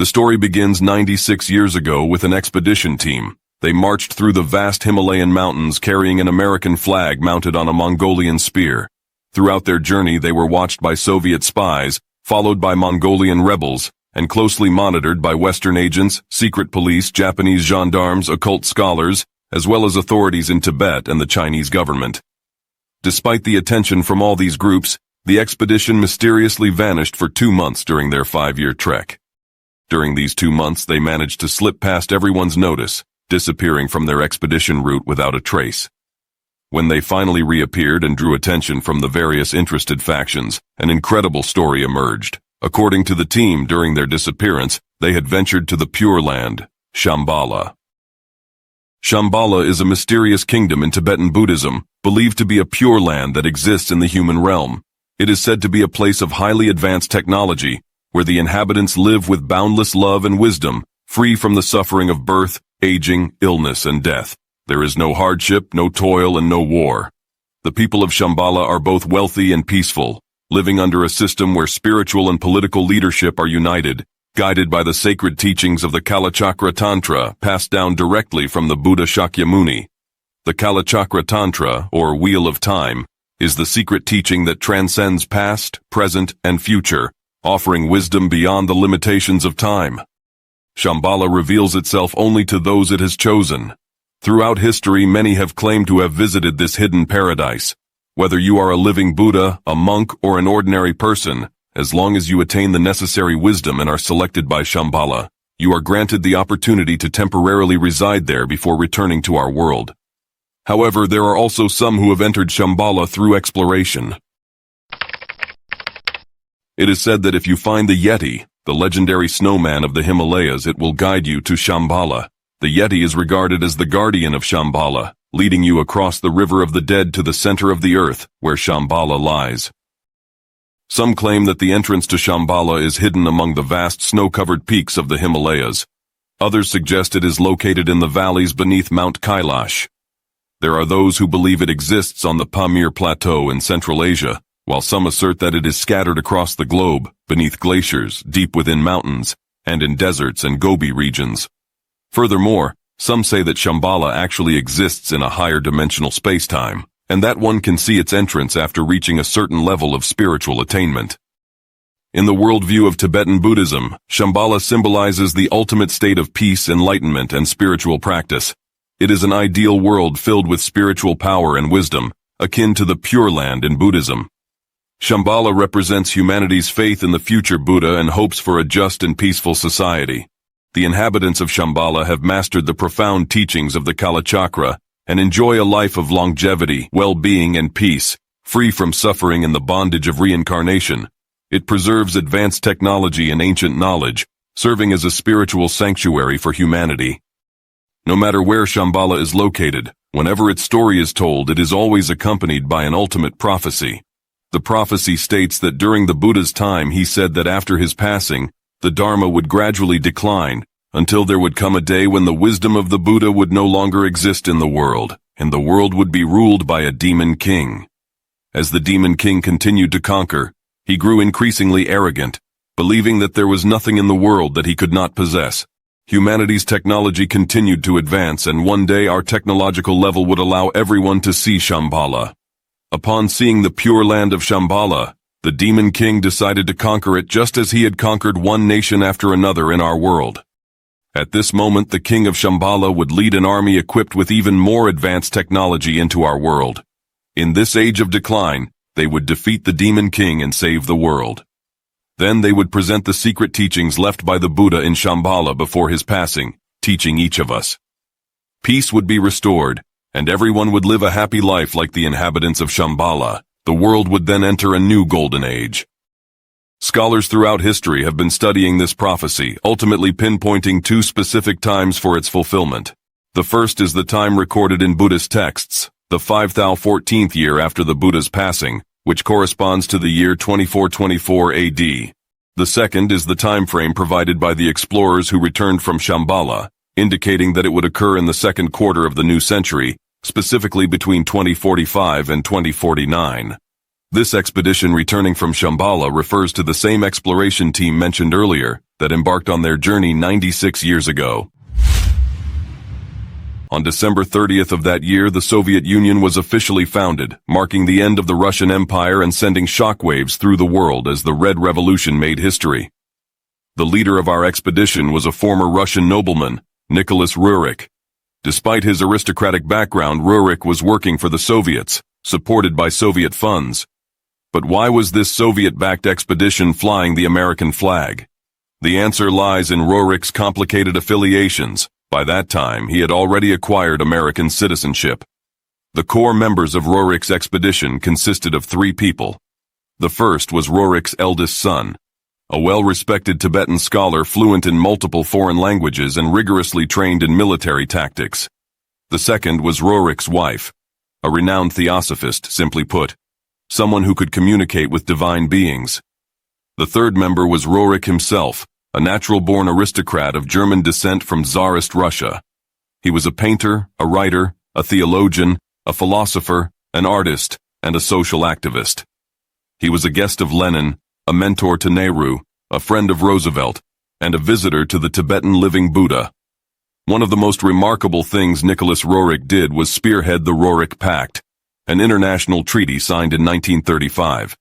The story begins 96 years ago with an expedition team. They marched through the vast Himalayan mountains carrying an American flag mounted on a Mongolian spear. Throughout their journey, they were watched by Soviet spies, followed by Mongolian rebels, and closely monitored by Western agents, secret police, Japanese gendarmes, occult scholars, as well as authorities in Tibet and the Chinese government. Despite the attention from all these groups, the expedition mysteriously vanished for 2 months during their 5-year trek. During these 2 months, they managed to slip past everyone's notice, disappearing from their expedition route without a trace. When they finally reappeared and drew attention from the various interested factions, an incredible story emerged. According to the team, during their disappearance, they had ventured to the Pure Land, Shambhala. Shambhala is a mysterious kingdom in Tibetan Buddhism, believed to be a pure land that exists in the human realm. It is said to be a place of highly advanced technology, where the inhabitants live with boundless love and wisdom, free from the suffering of birth, aging, illness, and death. There is no hardship, no toil, and no war. The people of Shambhala are both wealthy and peaceful, living under a system where spiritual and political leadership are united, guided by the sacred teachings of the Kalachakra Tantra passed down directly from the Buddha Shakyamuni. The Kalachakra Tantra, or Wheel of Time, is the secret teaching that transcends past, present, and future, offering wisdom beyond the limitations of time. Shambhala reveals itself only to those it has chosen. Throughout history, many have claimed to have visited this hidden paradise. Whether you are a living Buddha, a monk, or an ordinary person, as long as you attain the necessary wisdom and are selected by Shambhala, you are granted the opportunity to temporarily reside there before returning to our world. However, there are also some who have entered Shambhala through exploration. It is said that if you find the Yeti, the legendary snowman of the Himalayas, it will guide you to Shambhala. The Yeti is regarded as the guardian of Shambhala, leading you across the river of the dead to the center of the earth, where Shambhala lies. Some claim that the entrance to Shambhala is hidden among the vast snow-covered peaks of the Himalayas. Others suggest it is located in the valleys beneath Mount Kailash. There are those who believe it exists on the Pamir Plateau in Central Asia, while some assert that it is scattered across the globe, beneath glaciers, deep within mountains, and in deserts and Gobi regions. Furthermore, some say that Shambhala actually exists in a higher dimensional space-time, and that one can see its entrance after reaching a certain level of spiritual attainment. In the worldview of Tibetan Buddhism, Shambhala symbolizes the ultimate state of peace, enlightenment, and spiritual practice. It is an ideal world filled with spiritual power and wisdom, akin to the Pure Land in Buddhism. Shambhala represents humanity's faith in the future Buddha and hopes for a just and peaceful society. The inhabitants of Shambhala have mastered the profound teachings of the Kalachakra and enjoy a life of longevity, well-being, and peace, free from suffering and the bondage of reincarnation. It preserves advanced technology and ancient knowledge, serving as a spiritual sanctuary for humanity. No matter where Shambhala is located, whenever its story is told, it is always accompanied by an ultimate prophecy. The prophecy states that during the Buddha's time he said that after his passing, the Dharma would gradually decline, until there would come a day when the wisdom of the Buddha would no longer exist in the world, and the world would be ruled by a demon king. As the demon king continued to conquer, he grew increasingly arrogant, believing that there was nothing in the world that he could not possess. Humanity's technology continued to advance, and one day our technological level would allow everyone to see Shambhala. Upon seeing the pure land of Shambhala, the demon king decided to conquer it just as he had conquered one nation after another in our world. At this moment, the king of Shambhala would lead an army equipped with even more advanced technology into our world. In this age of decline, they would defeat the demon king and save the world. Then they would present the secret teachings left by the Buddha in Shambhala before his passing, teaching each of us. Peace would be restored, and everyone would live a happy life like the inhabitants of Shambhala. The world would then enter a new golden age. Scholars throughout history have been studying this prophecy, ultimately pinpointing 2 specific times for its fulfillment. The first is the time recorded in Buddhist texts, the 5014th year after the Buddha's passing, which corresponds to the year 2424 AD. The second is the time frame provided by the explorers who returned from Shambhala, indicating that it would occur in the second quarter of the new century, specifically between 2045 and 2049. This expedition returning from Shambhala refers to the same exploration team mentioned earlier that embarked on their journey 96 years ago. On December 30th of that year, the Soviet Union was officially founded, marking the end of the Russian Empire and sending shockwaves through the world as the Red Revolution made history. The leader of our expedition was a former Russian nobleman, Nicholas Roerich. Despite his aristocratic background, Roerich was working for the Soviets, supported by Soviet funds. But why was this Soviet-backed expedition flying the American flag? The answer lies in Roerich's complicated affiliations. By that time, he had already acquired American citizenship. The core members of Roerich's expedition consisted of 3 people. The first was Roerich's eldest son, a well-respected Tibetan scholar fluent in multiple foreign languages and rigorously trained in military tactics. The second was Roerich's wife, a renowned theosophist, simply put, someone who could communicate with divine beings. The third member was Roerich himself, a natural-born aristocrat of German descent from Tsarist Russia. He was a painter, a writer, a theologian, a philosopher, an artist, and a social activist. He was a guest of Lenin, a mentor to Nehru, a friend of Roosevelt, and a visitor to the Tibetan living Buddha. One of the most remarkable things Nicholas Roerich did was spearhead the Roerich Pact, an international treaty signed in 1935.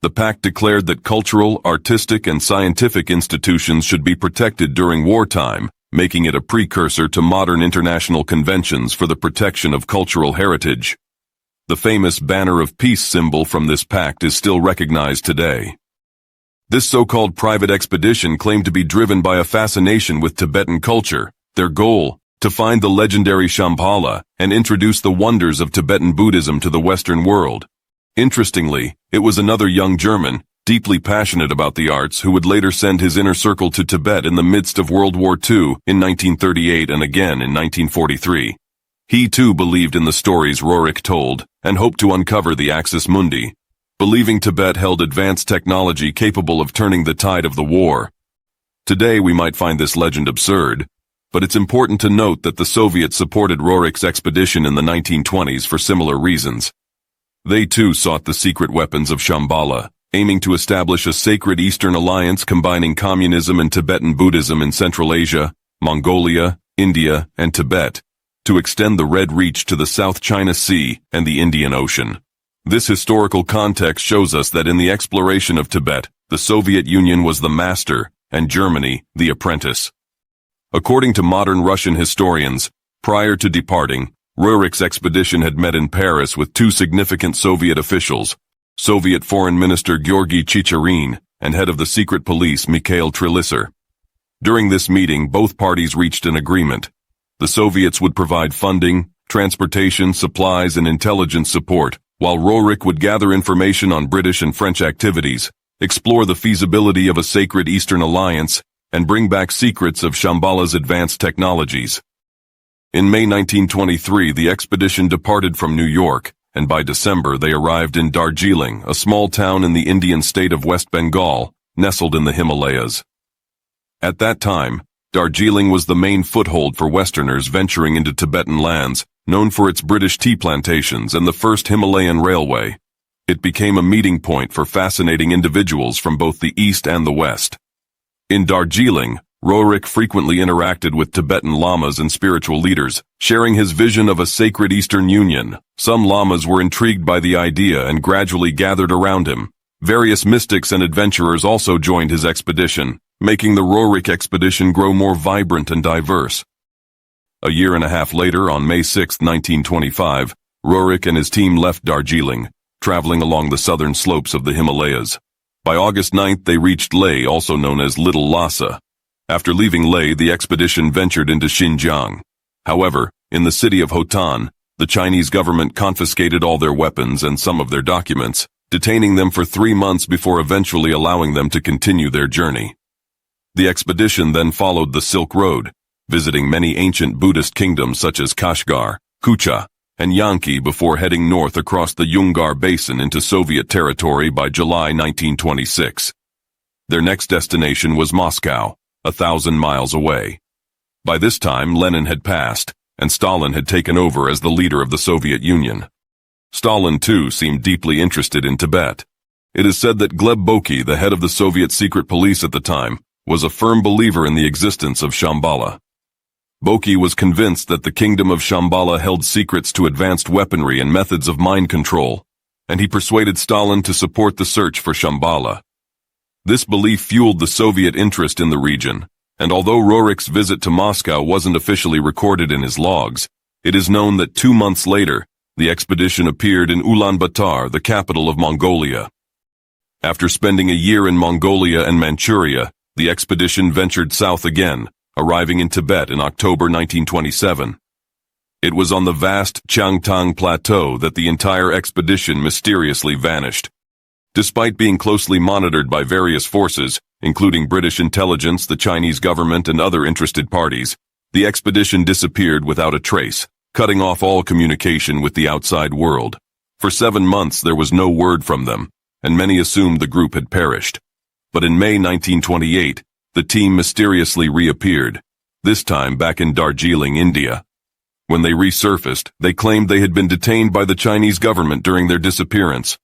The pact declared that cultural, artistic, and scientific institutions should be protected during wartime, making it a precursor to modern international conventions for the protection of cultural heritage. The famous Banner of Peace symbol from this pact is still recognized today. This so-called private expedition claimed to be driven by a fascination with Tibetan culture, their goal, to find the legendary Shambhala and introduce the wonders of Tibetan Buddhism to the Western world. Interestingly, it was another young German, deeply passionate about the arts, who would later send his inner circle to Tibet in the midst of World War II in 1938 and again in 1943. He too believed in the stories Roerich told and hoped to uncover the Axis Mundi, believing Tibet held advanced technology capable of turning the tide of the war. Today we might find this legend absurd, but it's important to note that the Soviets supported Roerich's expedition in the 1920s for similar reasons. They too sought the secret weapons of Shambhala, aiming to establish a sacred Eastern alliance combining communism and Tibetan Buddhism in Central Asia, Mongolia, India, and Tibet, to extend the Red Reach to the South China Sea and the Indian Ocean. This historical context shows us that in the exploration of Tibet, the Soviet Union was the master and Germany the apprentice. According to modern Russian historians, prior to departing, Roerich's expedition had met in Paris with 2 significant Soviet officials, Soviet Foreign Minister Georgy Chicherin and head of the secret police Mikhail Trilisser. During this meeting, both parties reached an agreement. The Soviets would provide funding, transportation, supplies, and intelligence support, while Roerich would gather information on British and French activities, explore the feasibility of a sacred Eastern alliance, and bring back secrets of Shambhala's advanced technologies. In May 1923, the expedition departed from New York, and by December they arrived in Darjeeling, a small town in the Indian state of West Bengal, nestled in the Himalayas. At that time, Darjeeling was the main foothold for Westerners venturing into Tibetan lands, known for its British tea plantations and the first Himalayan railway. It became a meeting point for fascinating individuals from both the East and the West. In Darjeeling, Roerich frequently interacted with Tibetan lamas and spiritual leaders, sharing his vision of a sacred Eastern Union. Some lamas were intrigued by the idea and gradually gathered around him. Various mystics and adventurers also joined his expedition, making the Roerich expedition grow more vibrant and diverse. A year and a half later, on May 6, 1925, Roerich and his team left Darjeeling, traveling along the southern slopes of the Himalayas. By August 9th, they reached Leh, also known as Little Lhasa. After leaving Leh, the expedition ventured into Xinjiang. However, in the city of Hotan, the Chinese government confiscated all their weapons and some of their documents, detaining them for 3 months before eventually allowing them to continue their journey. The expedition then followed the Silk Road, visiting many ancient Buddhist kingdoms such as Kashgar, Kucha, and Yanqi before heading north across the Yungar Basin into Soviet territory by July 1926. Their next destination was Moscow, 1,000 miles away. By this time, Lenin had passed, and Stalin had taken over as the leader of the Soviet Union. Stalin, too, seemed deeply interested in Tibet. It is said that Gleb Boki, the head of the Soviet secret police at the time, was a firm believer in the existence of Shambhala. Boki was convinced that the kingdom of Shambhala held secrets to advanced weaponry and methods of mind control, and he persuaded Stalin to support the search for Shambhala. This belief fueled the Soviet interest in the region, and although Roerich's visit to Moscow wasn't officially recorded in his logs, it is known that 2 months later, the expedition appeared in Ulaanbaatar, the capital of Mongolia. After spending a year in Mongolia and Manchuria, the expedition ventured south again, arriving in Tibet in October 1927. It was on the vast Changtang Plateau that the entire expedition mysteriously vanished. Despite being closely monitored by various forces, including British intelligence, the Chinese government, and other interested parties, the expedition disappeared without a trace, cutting off all communication with the outside world. For 7 months there was no word from them, and many assumed the group had perished. But in May 1928, the team mysteriously reappeared, this time back in Darjeeling, India. When they resurfaced, they claimed they had been detained by the Chinese government during their disappearance.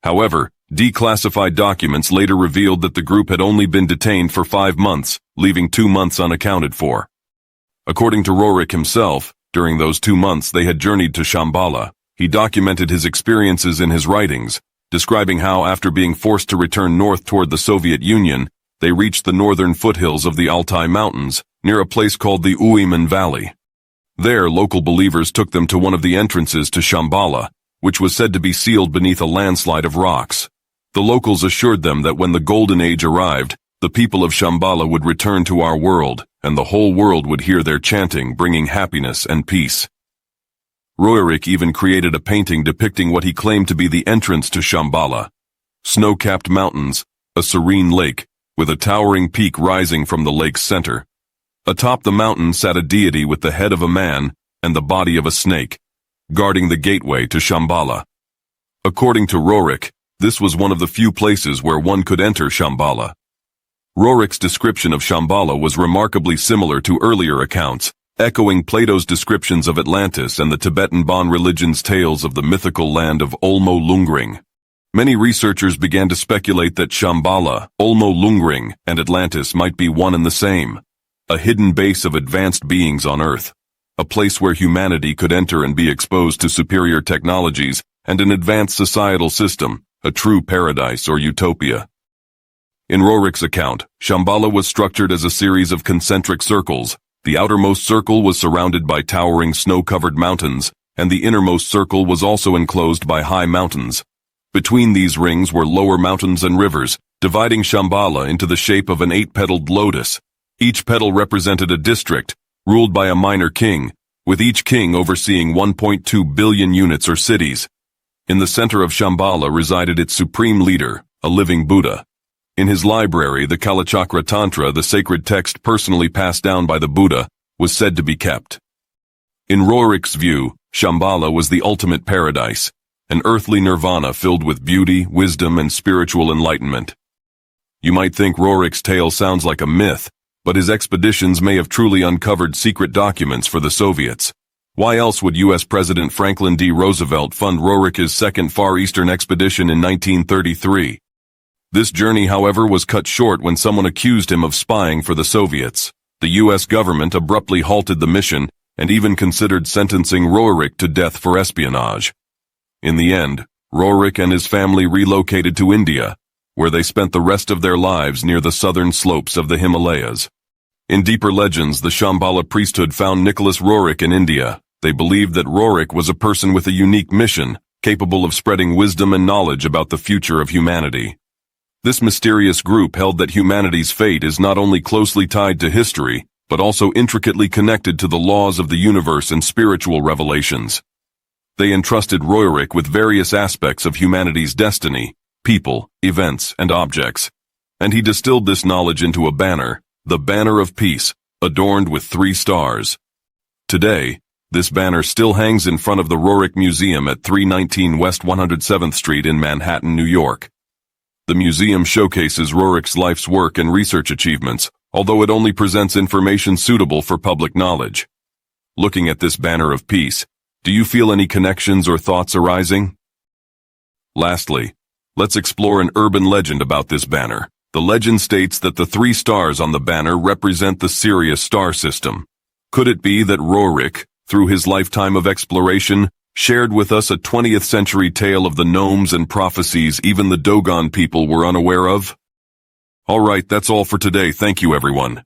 However, declassified documents later revealed that the group had only been detained for 5 months, leaving 2 months unaccounted for. According to Roerich himself, during those 2 months they had journeyed to Shambhala. He documented his experiences in his writings, describing how, after being forced to return north toward the Soviet Union, they reached the northern foothills of the Altai Mountains, near a place called the Uiman Valley. There, local believers took them to one of the entrances to Shambhala, which was said to be sealed beneath a landslide of rocks. The locals assured them that when the Golden Age arrived, the people of Shambhala would return to our world, and the whole world would hear their chanting, bringing happiness and peace. Roerich even created a painting depicting what he claimed to be the entrance to Shambhala. Snow-capped mountains, a serene lake, with a towering peak rising from the lake's center. Atop the mountain sat a deity with the head of a man and the body of a snake, guarding the gateway to Shambhala. According to Roerich, this was one of the few places where one could enter Shambhala. Roerich's description of Shambhala was remarkably similar to earlier accounts, echoing Plato's descriptions of Atlantis and the Tibetan Bon religion's tales of the mythical land of Olmo Lungring. Many researchers began to speculate that Shambhala, Olmo Lungring, and Atlantis might be one and the same, a hidden base of advanced beings on Earth, a place where humanity could enter and be exposed to superior technologies and an advanced societal system, a true paradise or utopia. In Roerich's account, Shambhala was structured as a series of concentric circles. The outermost circle was surrounded by towering snow-covered mountains, and the innermost circle was also enclosed by high mountains. Between these rings were lower mountains and rivers, dividing Shambhala into the shape of an 8-petaled lotus. Each petal represented a district, ruled by a minor king, with each king overseeing 1.2 billion units or cities. In the center of Shambhala resided its supreme leader, a living Buddha. In his library, the Kalachakra Tantra, the sacred text personally passed down by the Buddha, was said to be kept. In Roerich's view, Shambhala was the ultimate paradise, an earthly nirvana filled with beauty, wisdom, and spiritual enlightenment. You might think Roerich's tale sounds like a myth, but his expeditions may have truly uncovered secret documents for the Soviets. Why else would U.S. President Franklin D. Roosevelt fund Roerich's second Far Eastern expedition in 1933? This journey, however, was cut short when someone accused him of spying for the Soviets. The U.S. government abruptly halted the mission and even considered sentencing Roerich to death for espionage. In the end, Roerich and his family relocated to India, where they spent the rest of their lives near the southern slopes of the Himalayas. In deeper legends, the Shambhala priesthood found Nicholas Roerich in India. They believed that Roerich was a person with a unique mission, capable of spreading wisdom and knowledge about the future of humanity. This mysterious group held that humanity's fate is not only closely tied to history, but also intricately connected to the laws of the universe and spiritual revelations. They entrusted Roerich with various aspects of humanity's destiny, people, events, and objects, and he distilled this knowledge into a banner, the Banner of Peace, adorned with 3 stars. Today, this banner still hangs in front of the Roerich Museum at 319 West 107th Street in Manhattan, New York. The museum showcases Roerich's life's work and research achievements, although it only presents information suitable for public knowledge. Looking at this Banner of Peace, do you feel any connections or thoughts arising? Lastly, let's explore an urban legend about this banner. The legend states that the 3 stars on the banner represent the Sirius star system. Could it be that Roerich, through his lifetime of exploration, shared with us a 20th century tale of the gnomes and prophecies even the Dogon people were unaware of? Alright, that's all for today. Thank you, everyone.